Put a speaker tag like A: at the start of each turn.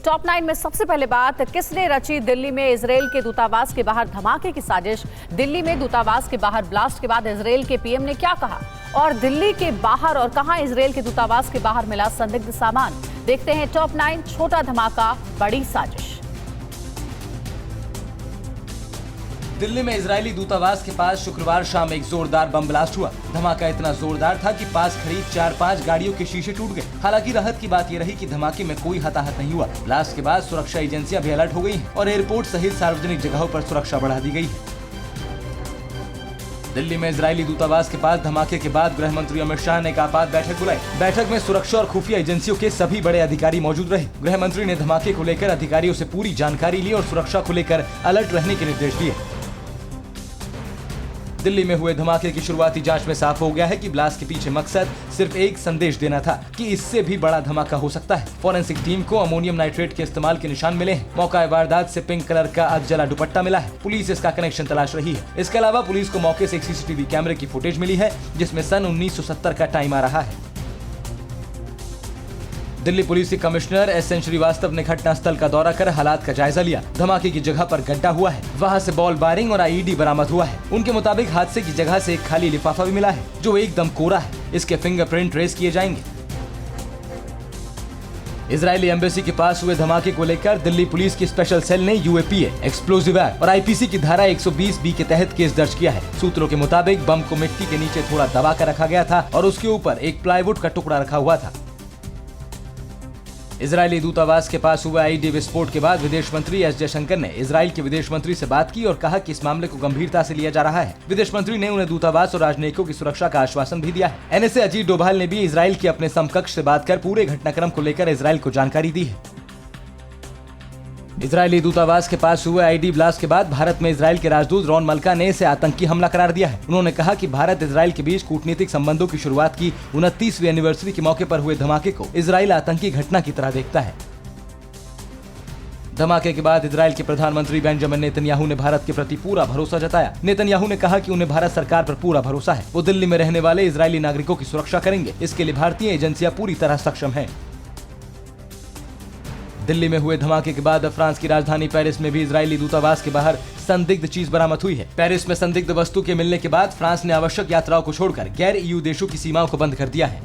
A: Top 9 में सबसे पहले बात, किसने रची दिल्ली में इजरायल के दूतावास के बाहर धमाके की साजिश। दिल्ली में दूतावास के बाहर ब्लास्ट के बाद इजरायल के पीएम ने क्या कहा और दिल्ली के बाहर और कहां इजरायल के दूतावास के बाहर मिला संदिग्ध सामान। देखते हैं टॉप 9, छोटा धमाका बड़ी साजिश।
B: दिल्ली में इजरायली दूतावास के पास शुक्रवार शाम एक जोरदार बम ब्लास्ट हुआ। धमाका इतना जोरदार था कि पास खड़ी 4-5 गाड़ियों के शीशे टूट गए। हालांकि राहत की बात यह रही कि धमाके में कोई हताहत नहीं हुआ। ब्लास्ट के बाद सुरक्षा एजेंसियां भी अलर्ट हो गई हैं और एयरपोर्ट सहित सार्वजनिक जगहों पर सुरक्षा बढ़ा दी गई है। दिल्ली में इजरायली दूतावास के पास धमाके के बाद गृह मंत्री अमित शाह ने एक आपात बैठक बुलाई। बैठक में सुरक्षा और खुफिया एजेंसियों के सभी बड़े अधिकारी मौजूद रहे। गृह मंत्री ने धमाके को लेकर अधिकारियों से पूरी जानकारी ली और सुरक्षा को लेकर अलर्ट रहने के निर्देश दिए। दिल्ली में हुए धमाके की शुरुआती जांच में साफ हो गया है कि ब्लास्ट के पीछे मकसद सिर्फ एक संदेश देना था कि इससे भी बड़ा धमाका हो सकता है। फोरेंसिक टीम को अमोनियम नाइट्रेट के इस्तेमाल के निशान मिले हैं। मौका वारदात से पिंक कलर का अधजला दुपट्टा मिला है। पुलिस इसका कनेक्शन तलाश रही है। इसके अलावा पुलिस को मौके से एक सीसीटीवी कैमरे की फुटेज मिली है जिसमें सन 1970 का टाइम आ रहा है। दिल्ली पुलिस के कमिश्नर एस.एन. श्रीवास्तव ने घटनास्थल का दौरा कर हालात का जायजा लिया। धमाके की जगह पर गड्ढा हुआ है, वहां से बॉल बारिंग और आईईडी बरामद हुआ है। उनके मुताबिक हादसे की जगह से एक खाली लिफाफा भी मिला है जो एकदम कोरा है। इसके फिंगरप्रिंट ट्रेस किए जाएंगे। इजरायली एम्बेसी के पास हुए धमाके को लेकर दिल्ली पुलिस की स्पेशल सेल ने यूएपीए, एक्सप्लोजिव एक्ट और आईपीसी की धारा 120B के तहत केस दर्ज किया है। सूत्रों के मुताबिक बम को मिट्टी के नीचे थोड़ा दबा कर रखा गया था और उसके ऊपर एक प्लाईवुड का टुकड़ा रखा हुआ था। इजरायली दूतावास के पास हुए आईईडी विस्फोट के बाद विदेश मंत्री एस जयशंकर ने इजरायल के विदेश मंत्री से बात की और कहा कि इस मामले को गंभीरता से लिया जा रहा है। विदेश मंत्री ने उन्हें दूतावास और राजनयिकों की सुरक्षा का आश्वासन भी दिया है। एनएसए अजीत डोभाल ने भी इजरायल के अपने समकक्ष से बात कर पूरे घटनाक्रम को लेकर इजरायल को जानकारी दी है। इजरायली दूतावास के पास हुए आईडी ब्लास्ट के बाद भारत में इजरायल के राजदूत रॉन मल्का ने इसे आतंकी हमला करार दिया है। उन्होंने कहा कि भारत इजरायल के बीच कूटनीतिक संबंधों की शुरुआत की 29वीं एनिवर्सरी के मौके पर हुए धमाके को इजरायल आतंकी घटना की तरह देखता है। धमाके के बाद इजरायल के प्रधानमंत्री बेंजामिन नेतन्याहू ने भारत के प्रति पूरा भरोसा जताया। नेतन्याहू ने कहा कि उन्हें भारत सरकार पर पूरा भरोसा है। वो दिल्ली में रहने वाले इजरायली नागरिकों की सुरक्षा करेंगे। इसके लिए भारतीय एजेंसियां पूरी तरह सक्षम हैं। दिल्ली में हुए धमाके के बाद फ्रांस की राजधानी पेरिस में भी इजरायली दूतावास के बाहर संदिग्ध चीज बरामद हुई है। पेरिस में संदिग्ध वस्तु के मिलने के बाद फ्रांस ने आवश्यक यात्राओं को छोड़कर गैर ईयू देशों की सीमाओं को बंद कर दिया है।